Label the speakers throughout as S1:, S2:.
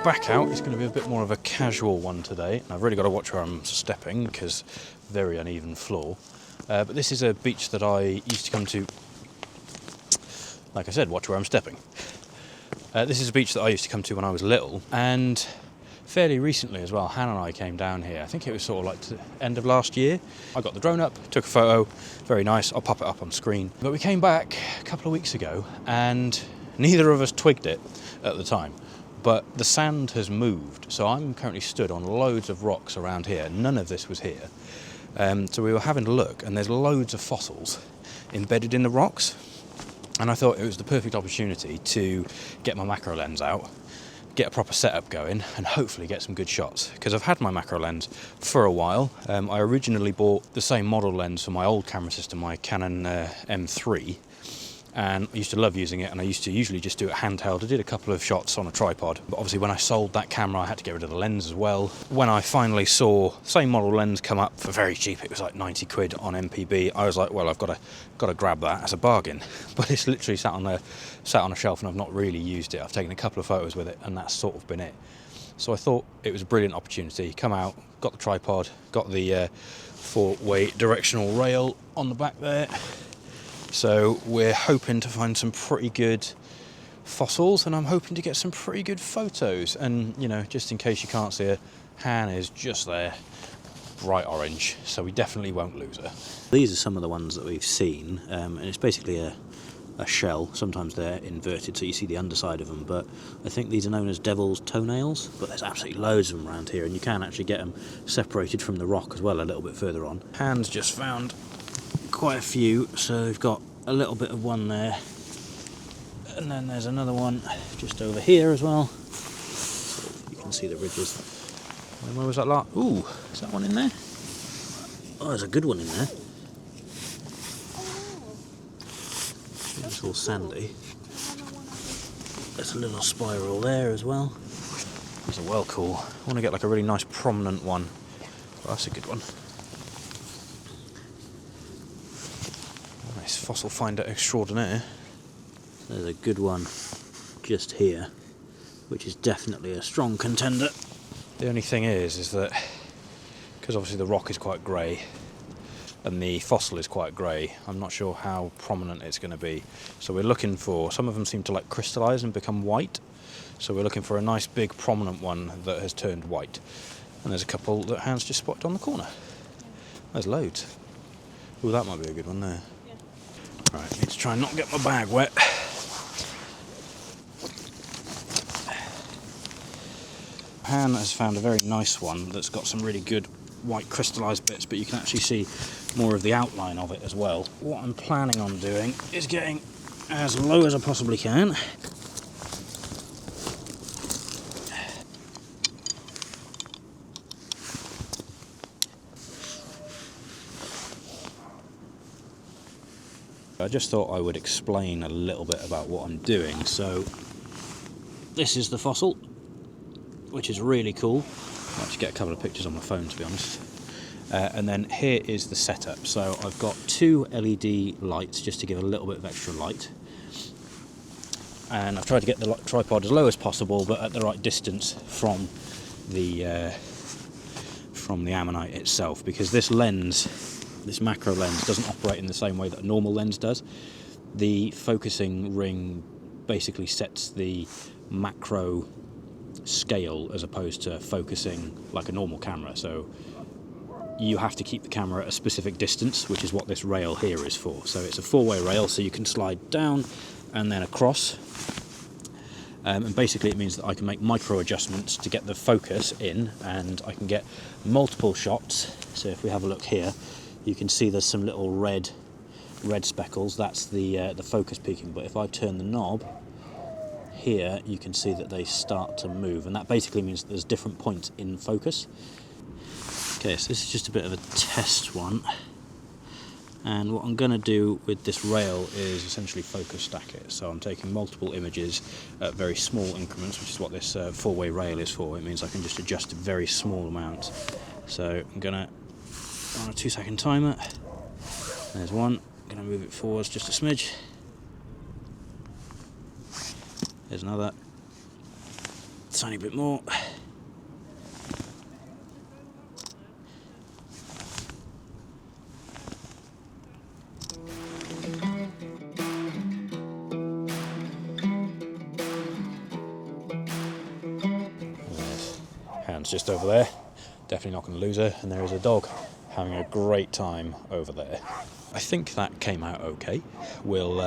S1: back out is going to be a bit more of a casual one today. And I've really got to watch where I'm stepping because very uneven floor. But this is a beach that I used to come to, like I said, watch where I'm stepping. This is a beach that I used to come to when I was little, and fairly recently as well, Hannah and I came down here. I think it was sort of like the end of last year. I got the drone up, took a photo, very nice, I'll pop it up on screen. But we came back a couple of weeks ago and neither of us twigged it at the time. But the sand has moved, so I'm currently stood on loads of rocks around here. None of this was here. So we were having a look, and there's loads of fossils embedded in the rocks. And I thought it was the perfect opportunity to get my macro lens out, get a proper setup going, and hopefully get some good shots. Because I've had my macro lens for a while. I originally bought the same model lens for my old camera system, my Canon M3. And I used to love using it, and I used to usually just do it handheld. I did a couple of shots on a tripod, but obviously when I sold that camera I had to get rid of the lens as well. When I finally saw the same model lens come up for very cheap, it was like 90 quid on MPB, I was like, well, I've got to grab that as a bargain. But it's literally sat on a shelf and I've not really used it. I've taken a couple of photos with it and that's sort of been it. So I thought it was a brilliant opportunity. Come out, got the tripod, got the 4-way directional rail on the back there. So we're hoping to find some pretty good fossils, and I'm hoping to get some pretty good photos. And, you know, just in case you can't see her, Han is just there, bright orange, so we definitely won't lose her. These are some of the ones that we've seen, and it's basically a shell. Sometimes they're inverted, so you see the underside of them, but I think these are known as devil's toenails. But there's absolutely loads of them around here, and you can actually get them separated from the rock as well a little bit further on. Han's just found quite a few, so we've got a little bit of one there, and then there's another one just over here as well, so you can see the ridges. And where was that lot? Ooh, is that one in there? Oh, there's a good one in there. It's all sandy. There's a little spiral there as well. These are well cool. I want to get like a really nice prominent one. Oh, that's a good one. Fossil finder extraordinaire. There's a good one just here, which is definitely a strong contender. The only thing is that because obviously the rock is quite grey and the fossil is quite grey, I'm not sure how prominent it's going to be. So we're looking for, some of them seem to like crystallise and become white, so we're looking for a nice big prominent one that has turned white. And there's a couple that Hans just spotted on the corner. There's loads. Ooh, that might be a good one there. Right, need to try and not get my bag wet. Han has found a very nice one that's got some really good white crystallised bits, but you can actually see more of the outline of it as well. What I'm planning on doing is getting as low as I possibly can. I just thought I would explain a little bit about what I'm doing. So this is the fossil, which is really cool. I'll actually get a couple of pictures on my phone, to be honest. And then here is the setup. So I've got 2 LED lights just to give a little bit of extra light. And I've tried to get the tripod as low as possible, but at the right distance from the ammonite itself, because this lens, this macro lens, doesn't operate in the same way that a normal lens does. The focusing ring basically sets the macro scale as opposed to focusing like a normal camera. So you have to keep the camera at a specific distance, which is what this rail here is for. So it's a 4-way rail, so you can slide down and then across. And basically it means that I can make micro adjustments to get the focus in, and I can get multiple shots. So if we have a look here, you can see there's some little red speckles. That's the focus peaking. But if I turn the knob here, you can see that they start to move, and that basically means that there's different points in focus. Okay, so this is just a bit of a test one, and what I'm going to do with this rail is essentially focus stack it. So I'm taking multiple images at very small increments, which is what this 4-way rail is for. It means I can just adjust a very small amount. So I'm going to, on a 2-second timer, there's one. I'm going to move it forwards just a smidge. There's another. tiny bit more. Han's just over there, definitely not going to lose her, and there is a dog having a great time over there. I think that came out okay. We'll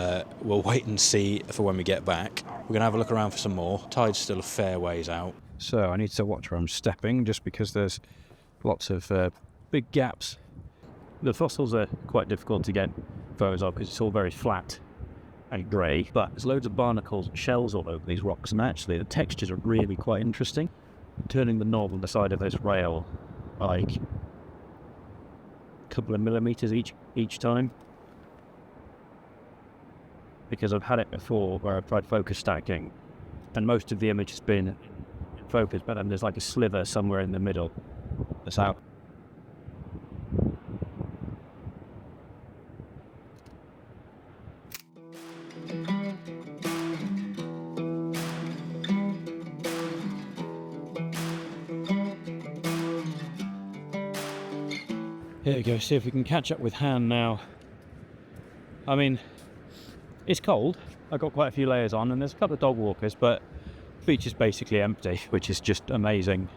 S1: wait and see for when we get back. We're going to have a look around for some more. Tide's still a fair ways out, so I need to watch where I'm stepping, just because there's lots of big gaps. The fossils are quite difficult to get photos of because it's all very flat and grey, but there's loads of barnacles and shells all over these rocks, and actually the textures are really quite interesting. Turning the knob on the side of this rail like a couple of millimetres each time, because I've had it before where I've tried focus stacking and most of the image has been in focus, but then there's like a sliver somewhere in the middle that's out. Here we go, see if we can catch up with Han now. I mean, it's cold. I've got quite a few layers on and there's a couple of dog walkers, but the beach is basically empty, which is just amazing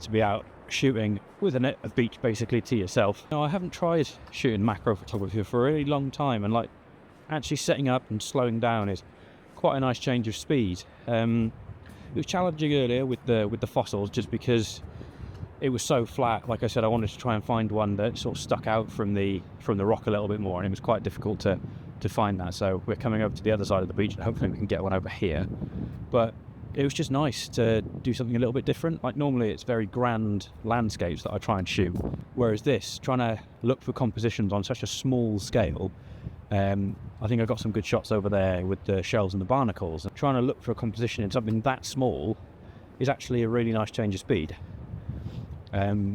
S1: to be out shooting with a beach basically to yourself. Now, I haven't tried shooting macro photography for a really long time, and like actually setting up and slowing down is quite a nice change of speed. It was challenging earlier with the fossils just because it was so flat. Like I said, I wanted to try and find one that sort of stuck out from the rock a little bit more, and it was quite difficult to find that. So we're coming over to the other side of the beach and hopefully we can get one over here. But it was just nice to do something a little bit different. Like normally it's very grand landscapes that I try and shoot, whereas this, trying to look for compositions on such a small scale, I think I got some good shots over there with the shells and the barnacles. And trying to look for a composition in something that small is actually a really nice change of speed.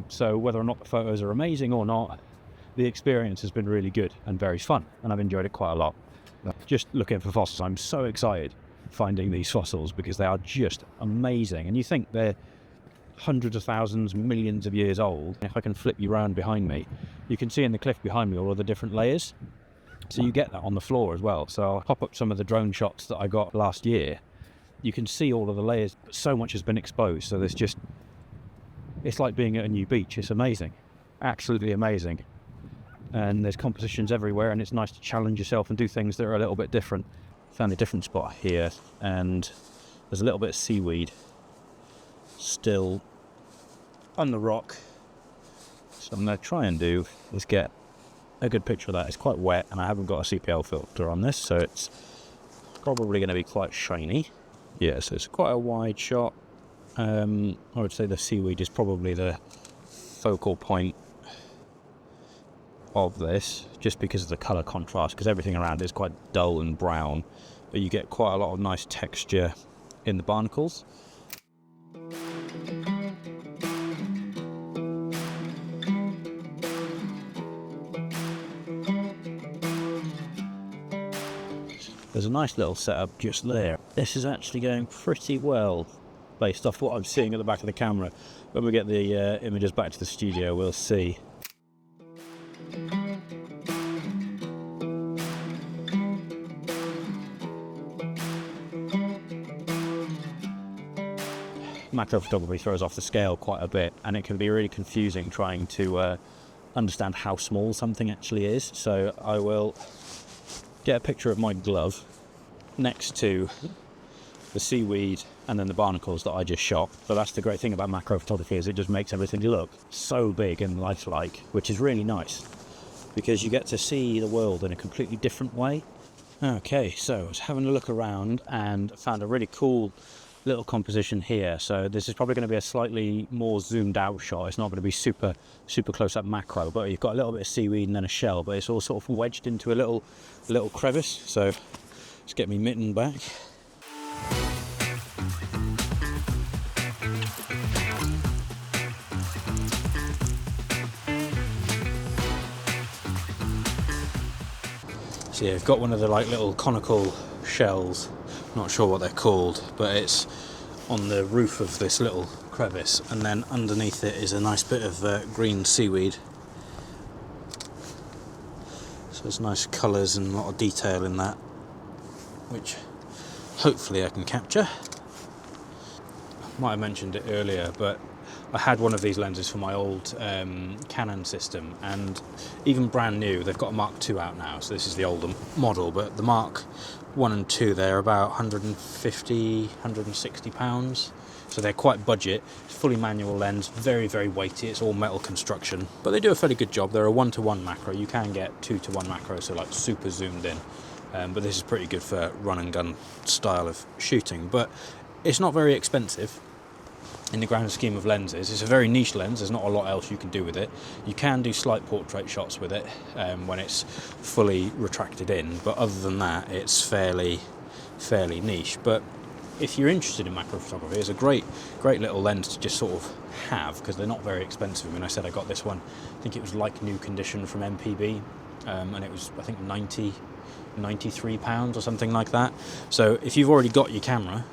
S1: So whether or not the photos are amazing or not, the experience has been really good and very fun, and I've enjoyed it quite a lot. Just looking for fossils, I'm so excited finding these fossils because they are just amazing, and you think they're hundreds of thousands, millions of years old. If I can flip you around behind me, you can see in the cliff behind me all of the different layers, so you get that on the floor as well. So I'll pop up some of the drone shots that I got last year. You can see all of the layers, but so much has been exposed, so there's just, it's like being at a new beach. It's amazing, absolutely amazing. And there's compositions everywhere, and it's nice to challenge yourself and do things that are a little bit different. Found a different spot here, and there's a little bit of seaweed still on the rock. So I'm going to try and do is get a good picture of that. It's quite wet, and I haven't got a CPL filter on this, so it's probably going to be quite shiny. Yeah, so it's quite a wide shot. I would say the seaweed is probably the focal point of this, just because of the colour contrast, because everything around it is quite dull and brown, but you get quite a lot of nice texture in the barnacles. There's a nice little setup just there. This is actually going pretty well based off what I'm seeing at the back of the camera. When we get the images back to the studio, we'll see. Macro photography throws off the scale quite a bit, and it can be really confusing trying to understand how small something actually is. So I will get a picture of my glove next to the seaweed and then the barnacles that I just shot. So that's the great thing about macro photography, is it just makes everything look so big and lifelike, which is really nice because you get to see the world in a completely different way. Okay, so I was having a look around and found a really cool little composition here. So this is probably going to be a slightly more zoomed out shot. It's not going to be super close up macro, but you've got a little bit of seaweed and then a shell, but it's all sort of wedged into a little crevice. So let's get me mitten back. So yeah, I've got one of the like little conical shells, not sure what they're called, but it's on the roof of this little crevice, and then underneath it is a nice bit of green seaweed. So there's nice colours and a lot of detail in that, which hopefully I can capture. Might have mentioned it earlier, but I had one of these lenses for my old Canon system, and even brand new, they've got a Mark II out now, so this is the older model, but the Mark 1 and 2, they're about 150, 160 pounds, so they're quite budget. It's fully manual lens, very, very weighty, it's all metal construction, but they do a fairly good job. They're a 1:1 macro. You can get 2:1 macro, so like super zoomed in, but this is pretty good for run and gun style of shooting, but it's not very expensive in the grand scheme of lenses. It's a very niche lens, there's not a lot else you can do with it. You can do slight portrait shots with it when it's fully retracted in, but other than that it's fairly niche. But if you're interested in macro photography, it's a great little lens to just sort of have, because they're not very expensive. I mean, I said I got this one, I think it was like new condition from MPB, and it was, I think, 93 pounds or something like that. So if you've already got your camera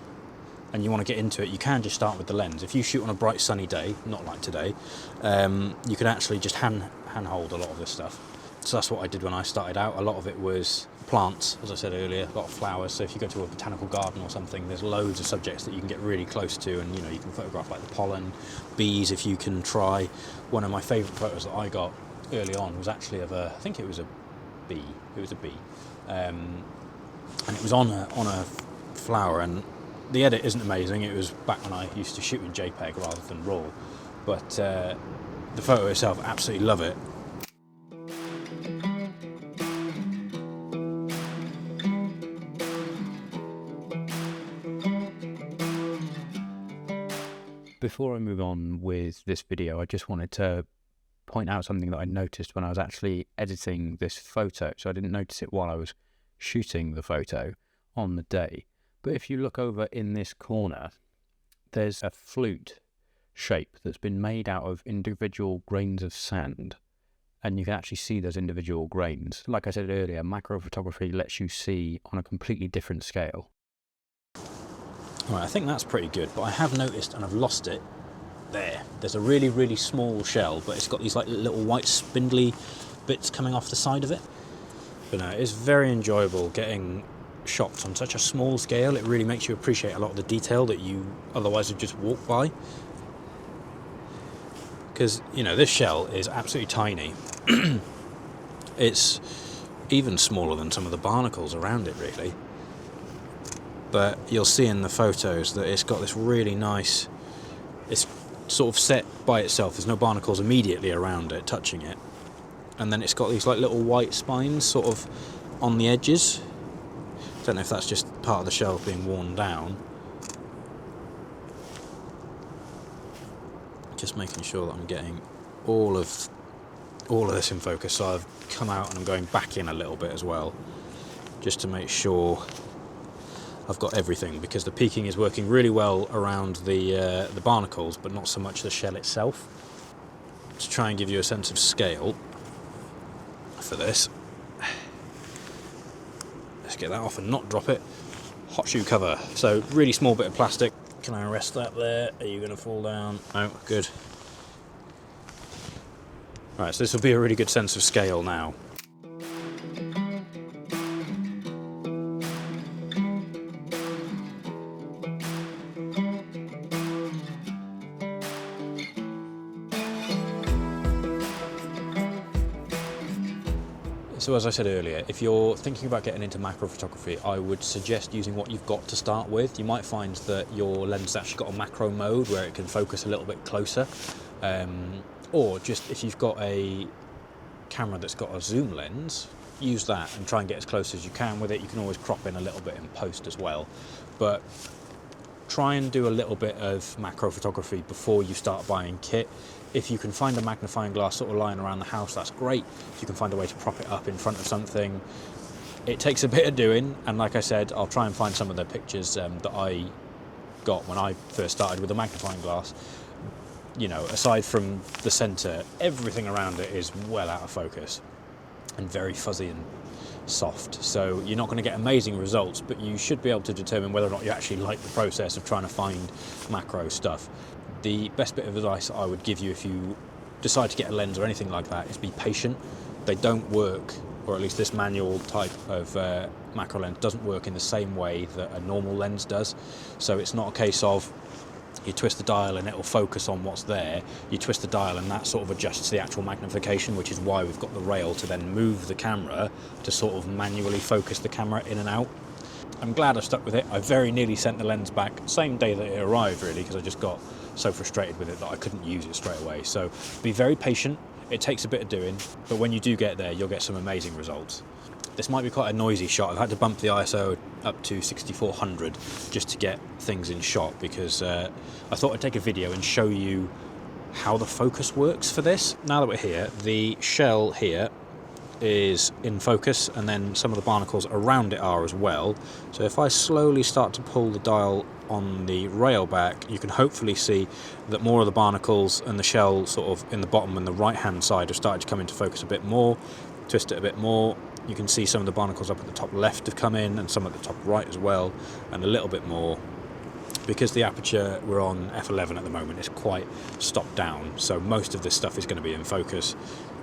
S1: and you want to get into it, you can just start with the lens. If you shoot on a bright sunny day, not like today, you can actually just handhold a lot of this stuff. So that's what I did when I started out. A lot of it was plants, as I said earlier, a lot of flowers. So if you go to a botanical garden or something, there's loads of subjects that you can get really close to, and you know, you can photograph like the pollen, bees if you can try. One of my favourite photos that I got early on was actually of I think it was a bee. It was a bee, and it was on a flower, and the edit isn't amazing. It was back when I used to shoot in JPEG rather than RAW, but the photo itself, absolutely love it. Before I move on with this video, I just wanted to point out something that I noticed when I was actually editing this photo. So I didn't notice it while I was shooting the photo on the day. But if you look over in this corner, there's a flute shape that's been made out of individual grains of sand. And you can actually see those individual grains. Like I said earlier, macro photography lets you see on a completely different scale. Right, I think that's pretty good, but I have noticed, and I've lost it, there's a really, really small shell, but it's got these like little white spindly bits coming off the side of it. But no, it's very enjoyable getting shots on such a small scale. It really makes you appreciate a lot of the detail that you otherwise would just walk by. Because, you know, this shell is absolutely tiny. It's even smaller than some of the barnacles around it, really. But you'll see in the photos that it's got this really nice, it's sort of set by itself, there's no barnacles immediately around it touching it, and then it's got these like little white spines sort of on the edges. Don't know if that's just part of the shell being worn down. Just making sure that I'm getting all of this in focus. So I've come out and I'm going back in a little bit as well, just to make sure I've got everything, because the peaking is working really well around the barnacles, but not so much the shell itself. To try and give you a sense of scale for this, let's get that off and not drop it. Hot shoe cover, so really small bit of plastic. Can I rest that there? Are you going to fall down? No, good. Right, so this will be a really good sense of scale now. So as I said earlier, if you're thinking about getting into macro photography, I would suggest using what you've got to start with. You might find that your lens has actually got a macro mode where it can focus a little bit closer. Or just if you've got a camera that's got a zoom lens, use that and try and get as close as you can with it. You can always crop in a little bit in post as well. But try and do a little bit of macro photography before you start buying kit. If you can find a magnifying glass sort of lying around the house, that's great. If you can find a way to prop it up in front of something, it takes a bit of doing. And like I said, I'll try and find some of the pictures that I got when I first started with a magnifying glass. You know, aside from the centre, everything around it is well out of focus and very fuzzy and soft. So you're not going to get amazing results, but you should be able to determine whether or not you actually like the process of trying to find macro stuff. The best bit of advice I would give you if you decide to get a lens or anything like that is be patient. They don't work, or at least this manual type of macro lens doesn't work in the same way that a normal lens does. So it's not a case of you twist the dial and it'll focus on what's there. You twist the dial and that sort of adjusts the actual magnification, which is why we've got the rail to then move the camera to sort of manually focus the camera in and out. I'm glad I stuck with it. I very nearly sent the lens back same day that it arrived, really, because I just got so frustrated with it that I couldn't use it straight away. So be very patient. It takes a bit of doing, but when you do get there, you'll get some amazing results. This might be quite a noisy shot. I've had to bump the ISO up to 6400 just to get things in shot, because I thought I'd take a video and show you how the focus works for this. Now that we're here, the shell here is in focus, and then some of the barnacles around it are as well. So if I slowly start to pull the dial on the rail back, you can hopefully see that more of the barnacles and the shell sort of in the bottom and the right hand side have started to come into focus a bit more. Twist it a bit more, you can see some of the barnacles up at the top left have come in, and some at the top right as well, and a little bit more. Because the aperture we're on f11 at the moment is quite stopped down, so most of this stuff is going to be in focus,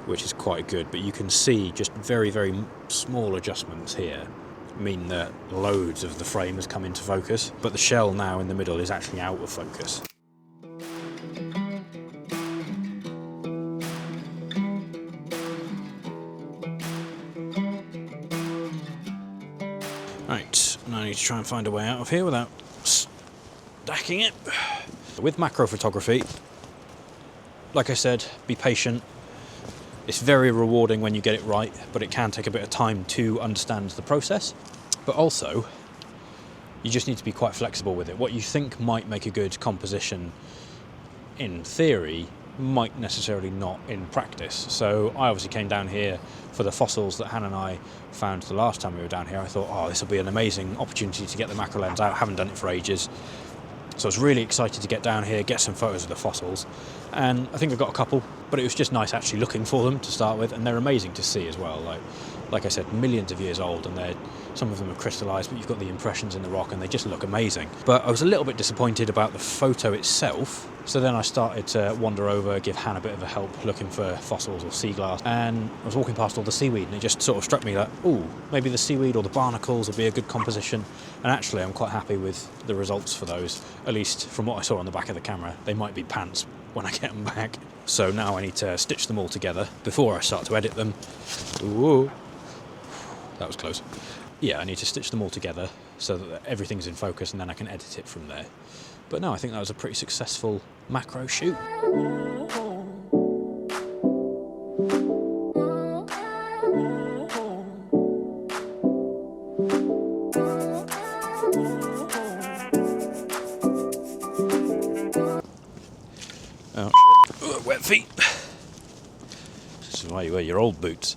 S1: which is quite good. But you can see just very, very small adjustments here mean that loads of the frame has come into focus, but the shell now in the middle is actually out of focus. Right, now I need to try and find a way out of here without stacking it. With macro photography, like I said, be patient. It's very rewarding when you get it right, but it can take a bit of time to understand the process. But also, you just need to be quite flexible with it. What you think might make a good composition in theory might necessarily not in practice. So I obviously came down here for the fossils that Hannah and I found the last time we were down here. I thought, oh, this will be an amazing opportunity to get the macro lens out. I haven't done it for ages. So I was really excited to get down here, get some photos of the fossils. And I think I got a couple, but it was just nice actually looking for them to start with. And they're amazing to see as well. Like I said, millions of years old, and some of them are crystallised, but you've got the impressions in the rock and they just look amazing. But I was a little bit disappointed about the photo itself. So then I started to wander over, give Hannah a bit of a help looking for fossils or sea glass. And I was walking past all the seaweed, and it just sort of struck me that, ooh, maybe the seaweed or the barnacles would be a good composition. And actually I'm quite happy with the results for those, at least from what I saw on the back of the camera. They might be pants when I get them back. So now I need to stitch them all together before I start to edit them. Ooh, that was close. Yeah, I need to stitch them all together so that everything's in focus, and then I can edit it from there. But no, I think that was a pretty successful macro shoot. Oh shit, wet feet. This is why you wear your old boots.